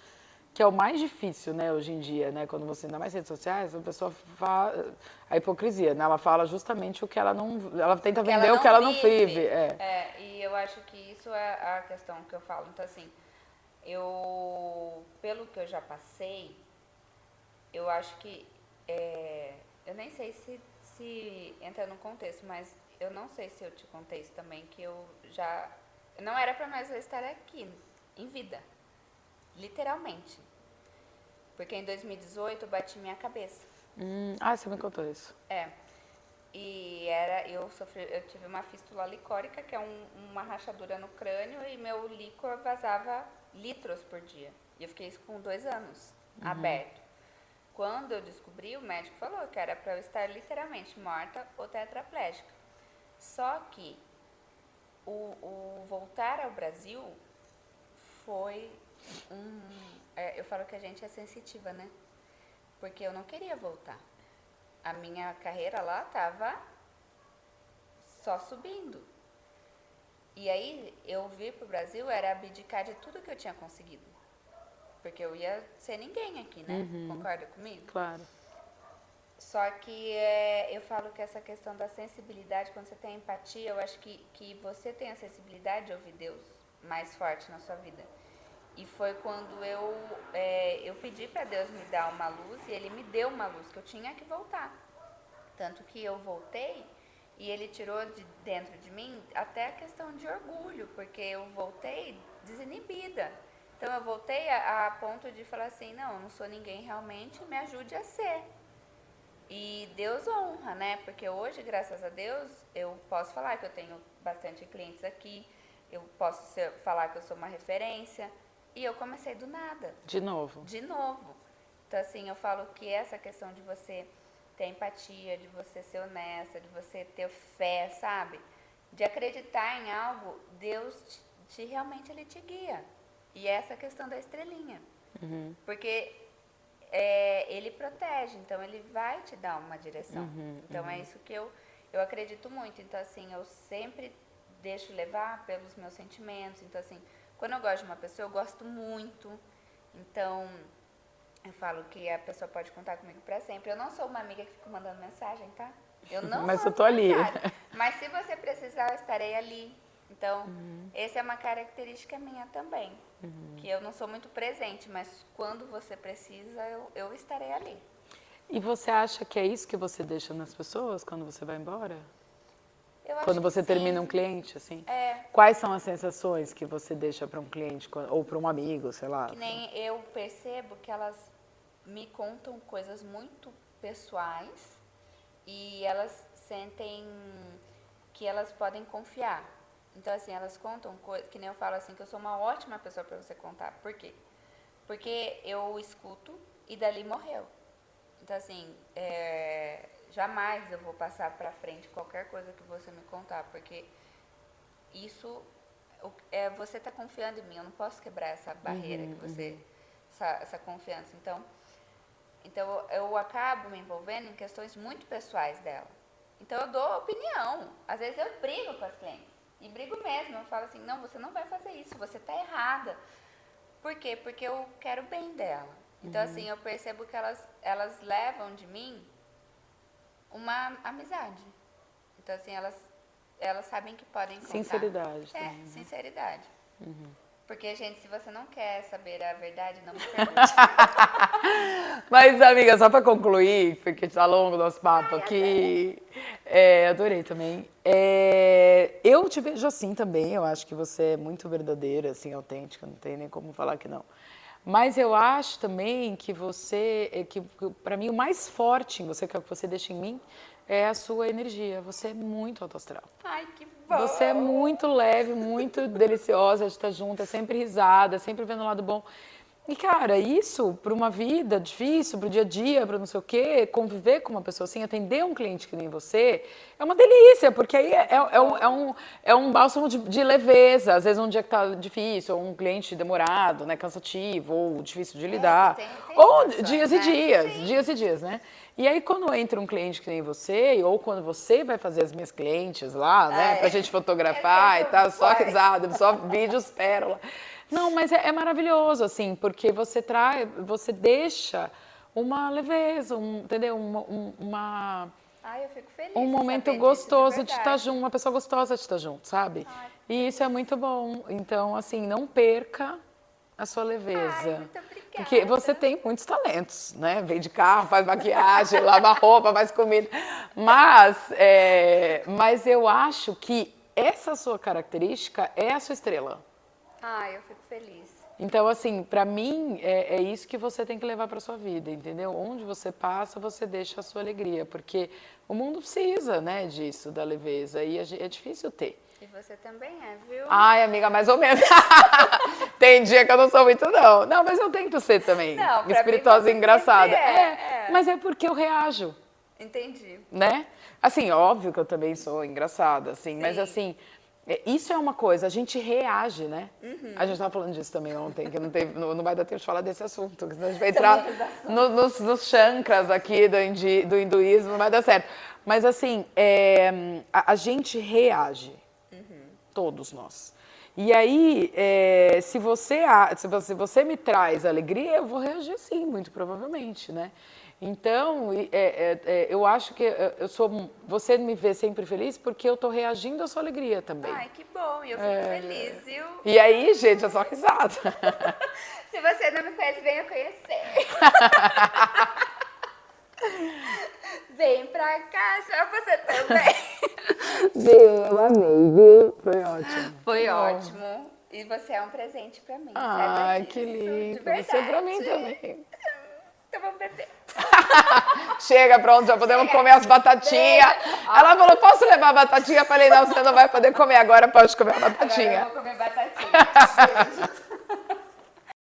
que é o mais difícil, né, hoje em dia, né, quando você, ainda mais redes sociais, a pessoa fala, a hipocrisia, né, ela fala justamente o que ela não, ela tenta vender o que ela não vive. E eu acho que isso é a questão que eu falo. Então, assim, pelo que eu já passei, eu acho que, eu nem sei se entra no contexto, mas eu não sei se eu te contei isso também, que eu já, não era pra mais eu estar aqui, em vida. literalmente. Porque em 2018 eu bati minha cabeça. Você me contou isso. E eu tive uma fístula licórica, que é uma rachadura no crânio, e meu líquor vazava litros por dia. E eu fiquei isso com 2 anos, aberto. Quando eu descobri, o médico falou que era para eu estar literalmente morta ou tetraplégica. Só que o voltar ao Brasil foi eu falo que a gente é sensitiva, né? Porque eu não queria voltar. A minha carreira lá tava só subindo. E aí, eu vir pro Brasil era abdicar de tudo que eu tinha conseguido. Porque eu ia ser ninguém aqui, né? Concorda comigo? Claro. Só que eu falo que essa questão da sensibilidade, quando você tem empatia, eu acho que você tem a sensibilidade de ouvir Deus mais forte na sua vida. E foi quando eu pedi para Deus me dar uma luz, e Ele me deu uma luz, que eu tinha que voltar. Tanto que eu voltei, e Ele tirou de dentro de mim até a questão de orgulho, porque eu voltei desinibida. Então eu voltei a ponto de falar assim, não, eu não sou ninguém realmente, me ajude a ser. E Deus honra, né? Porque hoje, graças a Deus, eu posso falar que eu tenho bastante clientes aqui, eu posso falar que eu sou uma referência. E eu comecei do nada. De novo. Então, assim, eu falo que essa questão de você ter empatia, de você ser honesta, de você ter fé, sabe? De acreditar em algo, Deus realmente Ele te guia. E essa questão da estrelinha. Porque Ele protege, então Ele vai te dar uma direção. Então, é isso que eu acredito muito. Então, assim, eu sempre deixo levar pelos meus sentimentos. Então, assim, quando eu gosto de uma pessoa, eu gosto muito. Então, eu falo que a pessoa pode contar comigo pra sempre. Eu não sou uma amiga que fica mandando mensagem, tá? Eu não Mas eu mando tô ali. mensagem. Mas se você precisar, eu estarei ali. Então, essa é uma característica minha também. Que eu não sou muito presente, mas quando você precisa, eu estarei ali. E você acha que é isso que você deixa nas pessoas quando você vai embora? Eu acho Quando que você sim. termina um cliente, assim? Quais são as sensações que você deixa para um cliente ou para um amigo, sei lá? Que nem eu percebo que elas me contam coisas muito pessoais e elas sentem que elas podem confiar. Então, assim, elas contam coisas, que nem eu falo assim, que eu sou uma ótima pessoa para você contar. Por quê? Porque eu escuto e dali morreu. Então, assim, jamais eu vou passar pra frente qualquer coisa que você me contar, porque isso você tá confiando em mim, eu não posso quebrar essa barreira que você, essa confiança. Então eu acabo me envolvendo em questões muito pessoais dela. Então eu dou opinião, às vezes eu brigo com as clientes, e brigo mesmo, eu falo assim, não, você não vai fazer isso, você tá errada. Por quê? Porque eu quero o bem dela. Então, assim, eu percebo que elas levam de mim uma amizade. Então, assim, elas sabem que podem contar. Sinceridade. Também, sinceridade. Porque, gente, se você não quer saber a verdade, não me pergunte. Mas, amiga, só para concluir, porque tá longo o nosso papo aqui, adorei também. Eu te vejo assim também, eu acho que você é muito verdadeira, assim, autêntica, não tem nem como falar que não. Mas eu acho também que para mim, o mais forte em você, que é o que você deixa em mim, é a sua energia. Você é muito alto astral. Ai, que bom! Você é muito leve, muito deliciosa de estar junto, é sempre risada, sempre vendo o lado bom. E, cara, isso para uma vida difícil, para o dia a dia, para não sei o quê, conviver com uma pessoa assim, atender um cliente que nem você, é uma delícia, porque aí é um bálsamo de leveza. Às vezes um dia que tá difícil, ou um cliente demorado, né, cansativo, ou difícil de lidar. Tem Ou situações, dias e né? dias, Sim. dias e dias, né? E aí quando entra um cliente que nem você, ou quando você vai fazer as minhas clientes lá, né, pra gente fotografar e tal, só risada, só vídeos pérola. Não, mas é maravilhoso, assim, porque você deixa uma leveza, entendeu? Ai, eu fico feliz Um de momento saber gostoso disso, de estar junto, uma pessoa gostosa de estar junto, sabe? Ai, E isso é muito bom. Então, assim, não perca a sua leveza. Ai, muito obrigada. Porque você tem muitos talentos, né? Vem de carro, faz maquiagem, lava roupa, faz comida. Mas eu acho que essa sua característica é a sua estrela. Ai, eu fico feliz. Então, assim, pra mim, é isso que você tem que levar pra sua vida, entendeu? Onde você passa, você deixa a sua alegria, porque o mundo precisa, né, disso, da leveza, e é difícil ter. E você também é, viu? Ai, amiga, mais ou menos. Tem dia que eu não sou muito, não. Não, mas eu tento ser também. Não, pra espirituosa mim e engraçada. sempre é. Mas é porque eu reajo, Entendi. né? Assim, óbvio que eu também sou engraçada, assim, mas Sim. assim, isso é uma coisa, a gente reage, né? A gente tava falando disso também ontem, que não vai dar tempo de falar desse assunto, que senão a gente vai entrar nos chakras aqui do hinduísmo, não vai dar certo. Mas assim, a gente reage, todos nós. E aí, se você me traz alegria, eu vou reagir sim, muito provavelmente, né? Então, eu acho que você me vê sempre feliz porque eu tô reagindo à sua alegria também. Ai, que bom, e eu fico feliz, viu? E aí, gente, é só risada. Se você não me conhece, venha conhecer. Vem pra cá, chama você também. Viu, eu amei, viu? Foi ótimo. Foi ótimo. E você é um presente pra mim. Ai, saiba que disso, lindo. de verdade. Você pra mim também. Então vamos beber. Chega, pronto, já podemos comer as batatinhas. Ela falou, posso levar a batatinha? Eu falei, não, você não vai poder comer agora, pode comer a batatinha. Agora eu vou comer batatinha.